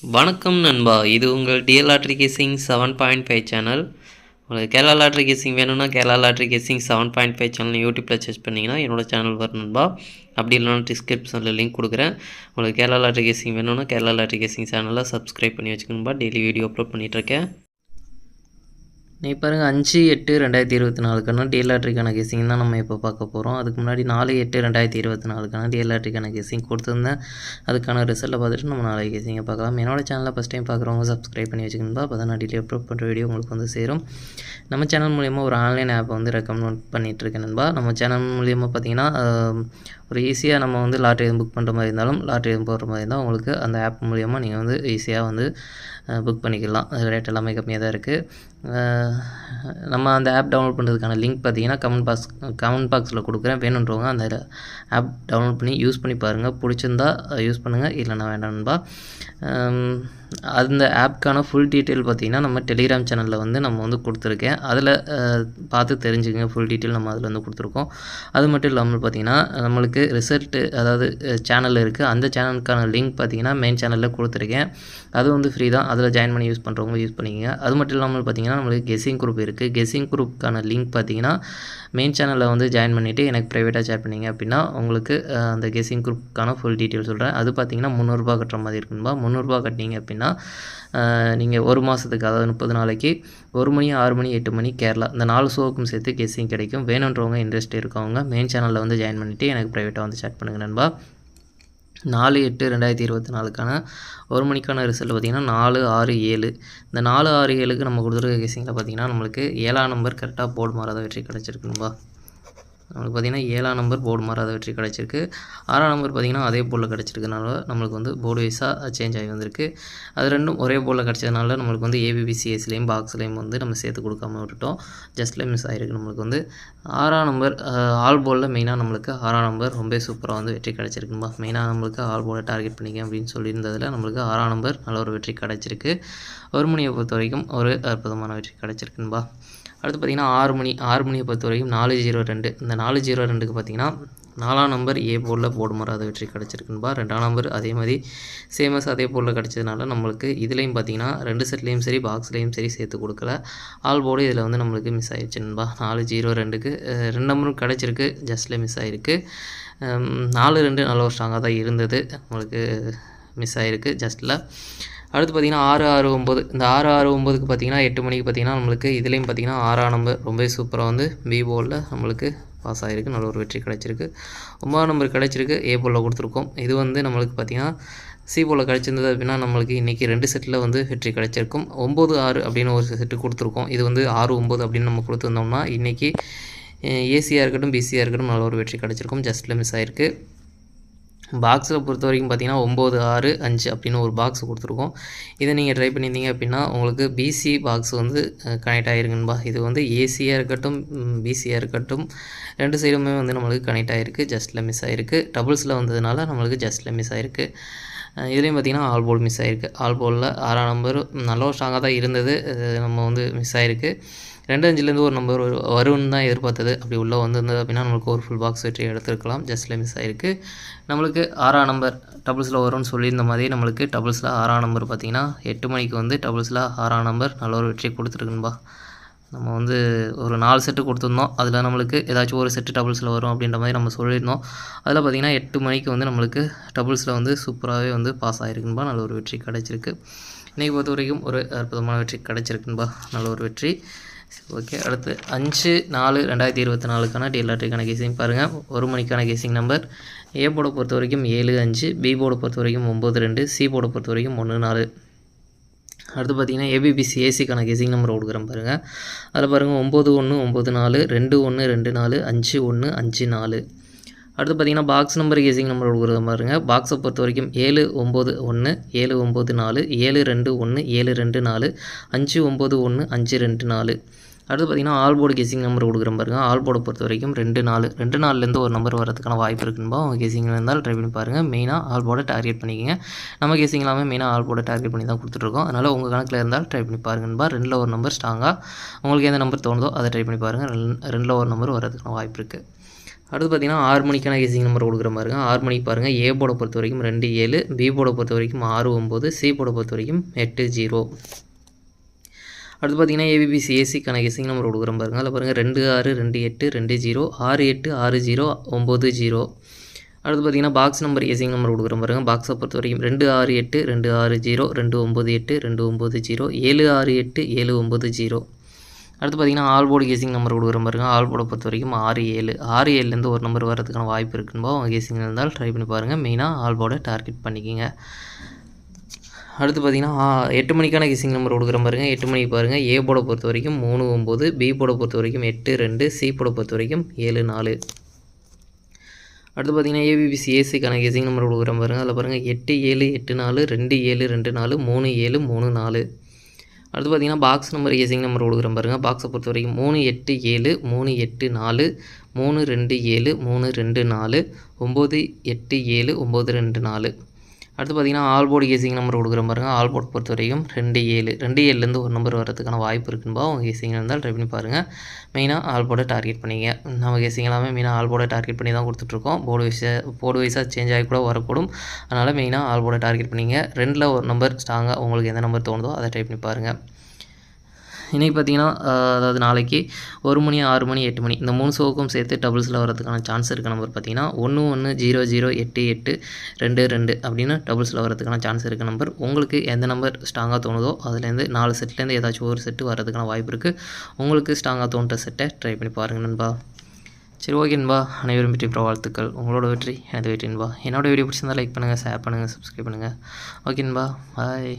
வணக்கம் நண்பா, இது உங்கள் டிஎல் லாட்ரி கேசிங் 7.5 சேனல். உங்களுக்கு கேரளா லாட்ரி கேசிங் வேணும்னா கேரளா லாட்ரி கேசிங் 7.5 சேனல் யூடியூப்பில் சர்ச் பண்ணிங்கன்னா என்னோட சேனல் வரும் நண்பா. அப்படி இல்லைனா டிஸ்கிரிப்ஷனில் லிங்க் கொடுக்குறேன். உங்களுக்கு கேரளா லாட்ரி கேசிங் வேணும்னா கேரளா லாட்ரி கேசிங் சேனலில் சப்ஸ்கிரைப் பண்ணி வச்சுக்கணும்பா. டெய்லி வீடியோ அப்லோட் பண்ணிகிட்ருக்கேன். நீ பாருங்கள் 5/8/2024 டிஎல் லாட்ரிக்கான கெஸிங் தான் நம்ம இப்போ பார்க்க போகிறோம். அதுக்கு முன்னாடி 4/8/2024 டிஎல் லாட்ரிக்கான கெஸிங் கொடுத்துருந்தேன். அதுக்கான ரிசல்ட்டை பார்த்துட்டு நம்ம நாளைக்கு கெஸிங்கை பார்க்கலாம். என்னோட சேனலில் ஃபஸ்ட் டைம் பார்க்குறவங்க சப்ஸ்கிரைப் பண்ணி வச்சுக்கணும்பா. அப்போ தான் நான் டெய்லி அப்லோட் பண்ணுற வீடியோ உங்களுக்கு வந்து சேரும். நம்ம சேனல் மூலிமா ஒரு ஆன்லைன் ஆப்பை வந்து ரெக்கமெண்ட் பண்ணிகிட்ருக்கேன் நண்பா. நம்ம சேனல் மூலிமா பார்த்தீங்கன்னா ஒரு ஈஸியாக நம்ம வந்து லாட்ரி எதுவும் புக் பண்ணுற மாதிரி இருந்தாலும் லாட்ரி எதுவும் போடுற மாதிரி இருந்தால் உங்களுக்கு அந்த ஆப் மூலிமா நீங்கள் வந்து ஈஸியாக வந்து புக் பண்ணிக்கலாம். அது ரேட் எல்லாமே கம்மியாக தான் இருக்குது. நம்ம அந்த ஆப் டவுன்லோட் பண்ணுறதுக்கான லிங்க் பார்த்தீங்கன்னா கமெண்ட் பாக்ஸில் கொடுக்குறேன். வேணுன்றவங்க அந்த ஆப் டவுன்லோட் பண்ணி யூஸ் பண்ணி பாருங்கள். பிடிச்சிருந்தா யூஸ் பண்ணுங்கள், இல்லைனா வேண்டாம்பா. அந்த ஆப்க்கான ஃபுல் டீட்டெயில் பார்த்திங்கன்னா நம்ம டெலிகிராம் சேனலில் வந்து நம்ம வந்து கொடுத்துருக்கேன். அதில் பார்த்து தெரிஞ்சுக்கங்க. ஃபுல் டீட்டெயில் நம்ம அதில் வந்து கொடுத்துருக்கோம். அது மட்டும் இல்லாமல் பார்த்திங்கன்னா நம்மளுக்கு ரிசல்ட்டு அதாவது சேனல் இருக்குது. அந்த சேனலுக்கான லிங்க் பார்த்திங்கன்னா மெயின் சேனலில் கொடுத்துருக்கேன். அது வந்து ஃப்ரீ தான். அதில் ஜாயின் பண்ணி யூஸ் பண்ணுறவங்க யூஸ் பண்ணிக்கங்க. அது மட்டும் இல்லாமல் பார்த்திங்கன்னா நம்மளுக்கு கெஸிங் குரூப் இருக்குது. கெஸிங் குரூப்புக்கான லிங்க் பார்த்திங்கன்னா மெயின் சேனலில் வந்து ஜாயின் பண்ணிவிட்டு எனக்கு ப்ரைவேட்டாக ஷேர் பண்ணிங்க அப்படின்னா உங்களுக்கு அந்த கெஸிங் குரூப்புக்கான ஃபுல் டீட்டெயில் சொல்கிறேன். அது பார்த்திங்கன்னா 300 கட்டுற மாதிரி இருக்குன்பா. 300 கட்டினீங்க அப்படின்னா நீங்கள் ஒரு மாதத்துக்கு அதாவது 30 நாளைக்கு 1 மணி 6 மணி 8 மணி கேரளா இந்த 4 ஷோவுக்கும் சேர்த்து கெஸிங் கிடைக்கும். வேணுன்றவங்க இன்ட்ரெஸ்ட் இருக்கவங்க மெயின் சேனலில் வந்து ஜாயின் பண்ணிவிட்டு எனக்கு ப்ரைவேட்டாக வந்து ஷேர் பண்ணுங்கள் நண்பா. 4/8/2024 1 மணிக்கான ரிசல்ட் பார்த்திங்கன்னா 4-6-7. இந்த 4-6-7க்கு நம்ம கொடுத்துருக்க கெஸிங்கில் பார்த்திங்கன்னா நம்மளுக்கு 7ஆம் நம்பர் கரெக்டாக போர்டு மாறாத வெற்றி கிடச்சிருக்குன்பா. நம்மளுக்கு பார்த்திங்கன்னா 7ஆம் நம்பர் போர்டு மாறாத வெற்றி கிடச்சிருக்கு. 6ஆம் நம்பர் பார்த்திங்கன்னா அதே போர்டில் கிடச்சிருக்கனால நம்மளுக்கு வந்து போர்டு வைஸாக சேஞ்ச் ஆகி வந்திருக்கு. அது ரெண்டும் ஒரே போர்டில் கிடச்சதுனால நம்மளுக்கு வந்து ஏபிபிசிஎஸ்லேயும் பாக்ஸ்லேயும் வந்து நம்ம சேர்த்து கொடுக்காம விட்டுட்டோம். ஜஸ்ட்லேயும் மிஸ் ஆகிருக்கு. நம்மளுக்கு வந்து 6ஆம் நம்பர் ஆல் போர்டில் மெயினாக நம்மளுக்கு 6ஆம் நம்பர் ரொம்ப சூப்பராக வந்து வெற்றி கிடச்சிருக்கும்பா. மெயினாக நம்மளுக்கு ஆல் போர்டை டார்கெட் பண்ணிக்க அப்படின்னு சொல்லியிருந்ததில் நம்மளுக்கு 6ஆம் நம்பர் நல்ல ஒரு வெற்றி கிடச்சிருக்கு. 1 மணியை பொறுத்த வரைக்கும் ஒரு அற்புதமான வெற்றி கிடச்சிருக்குன்பா. அடுத்து பார்த்திங்கன்னா 6 மணியை பொறுத்த வரைக்கும் 4-0-2. இந்த 4-0-2க்கு பார்த்திங்கன்னா 4ஆம் நம்பர் ஏ போர்டில் போர்டு மாறாத வெற்றி கிடச்சிருக்குன்பா. 2ஆம் நம்பர் அதே மாதிரி சேமஸ் அதே போர்டில் கிடச்சதுனால நம்மளுக்கு இதுலேயும் பார்த்திங்கன்னா 2 செட்லேயும் சரி பாக்ஸ்லேயும் சரி சேர்த்து கொடுக்கல. ஆல் போர்டு இதில் வந்து நம்மளுக்கு மிஸ் ஆகிடுச்சுன்பா. 4-0-2க்கு 2 நம்பரும் கிடச்சிருக்கு, ஜஸ்ட்லேயே மிஸ் ஆகிருக்கு. 4-2 நல்ல ஒரு ஸ்ட்ராங்காக தான் இருந்தது, நம்மளுக்கு மிஸ் ஆகிருக்கு ஜஸ்ட்டில். அடுத்து பார்த்திங்கன்னா 6-6-9. இந்த 6-6-9க்கு பார்த்திங்கன்னா 8 மணிக்கு பார்த்திங்கன்னா நம்மளுக்கு இதுலேயும் பார்த்திங்கன்னா 6ஆம் நம்பர் ரொம்ப சூப்பராக வந்து பி போர்டில் நம்மளுக்கு பாஸ் ஆகிருக்கு. நல்ல ஒரு வெற்றி கிடச்சிருக்கு. 9ஆம் நம்பர் கிடச்சிருக்கு, ஏ போர்டில் கொடுத்துருக்கோம். இது வந்து நம்மளுக்கு பார்த்திங்கன்னா சி போர்டில் கிடச்சிருந்தது அப்படின்னா நம்மளுக்கு இன்றைக்கி 2 செட்டில் வந்து வெற்றி கிடச்சிருக்கும். 9-6 அப்படின்னு ஒரு செட்டு கொடுத்துருக்கோம். இது வந்து 6-9 அப்படின்னு நம்ம கொடுத்துருந்தோம்னா இன்றைக்கி ஏசியாக இருக்கட்டும் பிசியாக இருக்கட்டும் நல்ல ஒரு வெற்றி கிடச்சிருக்கும். ஜஸ்ட்டில் மிஸ் ஆகிருக்கு. பாக்ஸில் பொறுத்த வரைக்கும் பார்த்திங்கன்னா 9-6-5 அப்படின்னு ஒரு பாக்ஸ் கொடுத்துருக்கோம். இதை நீங்கள் ட்ரை பண்ணியிருந்தீங்க அப்படின்னா உங்களுக்கு பிசி பாக்ஸ் வந்து கனெக்ட் ஆகிருக்குன்பா. இது வந்து ஏசியாக இருக்கட்டும் பிசியாக இருக்கட்டும் 2 சைடுமே வந்து நம்மளுக்கு கனெக்ட் ஆகிருக்கு. ஜஸ்ட்டில் மிஸ் ஆகிருக்கு. டபுள்ஸில் வந்ததுனால நம்மளுக்கு ஜஸ்ட்டில் மிஸ் ஆகிருக்கு. இதுலேயும் பார்த்திங்கன்னா ஆல் போர்டு மிஸ் ஆகிருக்கு. ஆல் போர்டில் 6ஆம் நம்பர் நல்ல ஒரு ஸ்ட்ராங்காக தான் இருந்தது, நம்ம வந்து மிஸ் ஆகிருக்கு. 2-5லேருந்து ஒரு நம்பர் வரும்னு தான் எதிர்பார்த்தது. அப்படி உள்ளே வந்திருந்தது அப்படின்னா நம்மளுக்கு ஒரு ஃபுல் பாக்ஸ் வெற்றி எடுத்துருக்கலாம். ஜஸ்ட்டில் மிஸ் ஆகிருக்கு. நம்மளுக்கு 6ஆம் நம்பர் டபுள்ஸில் வரும்னு சொல்லியிருந்த மாதிரி நம்மளுக்கு டபுள்ஸில் 6ஆம் நம்பர் பார்த்திங்கன்னா 8 மணிக்கு வந்து டபுள்ஸில் 6ஆம் நம்பர் நல்ல ஒரு வெற்றி கொடுத்துருக்குன்பா. நம்ம வந்து ஒரு 4 செட்டு கொடுத்துருந்தோம். அதில் நம்மளுக்கு ஏதாச்சும் ஒரு செட்டு டபுள்ஸில் வரும் அப்படின்ற மாதிரி நம்ம சொல்லியிருந்தோம். அதில் பார்த்திங்கன்னா 8 மணிக்கு வந்து நம்மளுக்கு டபுள்ஸில் வந்து சூப்பராகவே வந்து பாஸ் ஆகிருக்குன்பா. நல்ல ஒரு வெற்றி கிடச்சிருக்கு. இன்றைக்கி பொறுத்த வரைக்கும் ஒரு அற்புதமான வெற்றி கிடச்சிருக்குன்பா. நல்ல ஒரு வெற்றி. ஓகே, அடுத்து 5-4-2024 டிஎல் லாட்ரிக்கான கெஸிங் பாருங்கள். 1 மணிக்கான கெஸிங் நம்பர் ஏ போர்டை பொறுத்த வரைக்கும் 7-5, பி போர்டை பொறுத்த வரைக்கும் 9-2, சி போர்டை பொறுத்த வரைக்கும் 1-4. அடுத்து பார்த்திங்கன்னா ஏபிபிசி ஏசிக்கான கெஸிங் நம்பர் கொடுக்குறேன் பாருங்கள். அதில் பாருங்கள் 9-1-9-4, 2-1-2-4, 5-1-5-4. அடுத்து பார்த்திங்கன்னா பாக்ஸ் நம்பர் கெஸிங் நம்பர் கொடுக்குறது பாருங்கள். பாக்ஸை பொறுத்த வரைக்கும் 7-9-1, 7-9-4, 7-2-1, 7-2-4, 5-9-1, 5-2-4. அடுத்து பார்த்திங்கன்னா ஆல் போர்டு கெஸிங் நம்பர் கொடுக்குறேன் பாருங்கள். ஆல் போர்டை பொறுத்த வரைக்கும் 2-4, 2-4லேருந்து ஒரு நம்பர் வரதுக்கான வாய்ப்பு இருக்குன்பா. உங்கள் கெஸிங்கில் இருந்தால் ட்ரை பண்ணி பாருங்கள். மெயினாக ஆல் போர்டை டார்கெட் பண்ணிக்கங்க. நம்ம கெஸிங் எல்லாமே மெயினாக ஆல் போர்டை டார்கெட் பண்ணி தான் கொடுத்துட்ருக்கோம். அதனால் உங்கள் கணக்கில் இருந்தால் ட்ரை பண்ணி பாருங்கன்பா. 2ல் ஒரு நம்பர் ஸ்ட்ராங்காக உங்களுக்கு எந்த நம்பர் தோணுதோ அதை ட்ரை பண்ணி பாருங்கள். 2ல் ஒரு நம்பர் வரதுக்கான வாய்ப்பு இருக்குது. அடுத்து பார்த்தீங்கன்னா 6 மணிக்கான கெஸ்ஸிங் நம்பர் கொடுக்குற பாருங்க. 6 மணிக்கு பாருங்கள். ஏ போர்டை பொறுத்த வரைக்கும் 2 7, பி போர்டை பொறுத்த வரைக்கும் 6 9, சி போர்டை பொறுத்த வரைக்கும் 8 0. அடுத்து பார்த்தீங்கன்னா ஏபிபிசி ஏசிக்கான கெஸ்ஸிங் நம்பர் கொடுக்குற பாருங்க. அதில் பாருங்கள் 2 6 2 8 2 0, 6 8 6 0 9 0. அடுத்து பார்த்தீங்கன்னா பாக்ஸ் நம்பர் கெஸ்ஸிங் நம்பர் கொடுக்குற பாருங்க. பாக்ஸை பொறுத்த வரைக்கும் 2 6 8 2 6 0, 2 9 8 2 9 0, 7 6 8 7 9 0. அடுத்து பார்த்தீங்கன்னா ஆல் போர்டு கெஸ்ஸிங் நம்பர் கொடுக்குற பாருங்க. ஆல் போர்டை பொறுத்த வரைக்கும் 6 7, 6 7லேருந்து ஒரு நம்பர் வரதுக்கான வாய்ப்பு இருக்குன்னு அவங்க கெஸ்ஸிங் இருந்தால் ட்ரை பண்ணி பாருங்கள். மெயினாக ஆல் போர்டை டார்கெட் பண்ணிக்கிங்க. அடுத்து பார்த்தீங்கன்னா 8 மணிக்கான கெஸ்ஸிங் நம்பர் கொடுக்குற பாருங்க. 8 மணிக்கு பாருங்கள். ஏ போர்டை பொறுத்த வரைக்கும் 3 9, பி போர்டை பொறுத்த வரைக்கும் 8 2, சி போர்டை பொறுத்த வரைக்கும் 7 4. அடுத்து பார்த்தீங்கன்னா ஏபிபிசி ஏசிக்கான கெஸ்ஸிங் நம்பர் கொடுக்குற பாருங்க. அதில் பாருங்கள் 8 7 8 4, 2 7 2 4, 3 7 3 4. அடுத்து பார்த்தீங்கன்னா பாக்ஸ் நம்பர் கெஸ்ஸிங் நம்பர் கொடுக்குற பாருங்க. பாக்ஸை பொறுத்த வரைக்கும் 3 8 7, 3 8 4, 3 2 7, 3 2 4, 9 8 7 9 2 4. அடுத்து பார்த்தீங்கன்னா ஆல் போர்டு கெஸ்ஸிங் நம்பர் கொடுக்குற பாருங்க. ஆல் போர்டு பொறுத்த வரைக்கும் 2 7, 2 7லேருந்து ஒரு நம்பர் வரதுக்கான வாய்ப்பு இருக்குன்பா அவங்க கெஸ்ஸிங் இருந்தால் ட்ரை பண்ணி பாருங்கள். மெயினாக ஆல் போர்டை டார்கெட் பண்ணிங்க. நம்ம கெஸ்ஸிங் எல்லாமே மெயினாக ஆல் போர்டை டார்கெட் பண்ணி தான் கொடுத்துட்ருக்கோம். போர்டு வைஸாக சேஞ்ச் ஆகி கூட வரக்கூடும். அதனால் மெயினாக ஆல் போர்டை டார்கெட் பண்ணிங்க. 2ல் ஒரு நம்பர் ஸ்ட்ராங்காக உங்களுக்கு எந்த நம்பர் தோணுதோ அதை ட்ரை பண்ணி பாருங்கள். இன்றைக்கி பார்த்தீங்கன்னா அதாவது நாளைக்கு 1 மணி 6 மணி 8 மணி இந்த 3 ஷோவுக்கும் சேர்த்து டபுள்ஸில் வரதுக்கான சான்ஸ் இருக்க நம்பர் பார்த்தீங்கன்னா 1 1 0 0 8 8 2 2 அப்படின்னு டபுள்ஸில் வரதுக்கான சான்ஸ் இருக்க நம்பர். உங்களுக்கு எந்த நம்பர் ஸ்ட்ராங்காக தோணுதோ அதுலேருந்து 4 செட்லேருந்து ஏதாச்சும் ஒரு செட்டு வரதுக்கான வாய்ப்பு இருக்குது. உங்களுக்கு ஸ்ட்ராங்காக தோன்ற செட்டை ட்ரை பண்ணி பாருங்கள் நண்பா. சரி ஓகே நண்பா, அனைவரும் வெற்றி பெற வாழ்த்துக்கள். உங்களோட வெற்றி எனது வெற்றி நண்பா. என்னோட வீடியோ பிடிச்சிருந்தால் லைக் பண்ணுங்கள், ஷேர் பண்ணுங்கள், சப்ஸ்கிரைப் பண்ணுங்கள். ஓகே நண்பா, பாய்.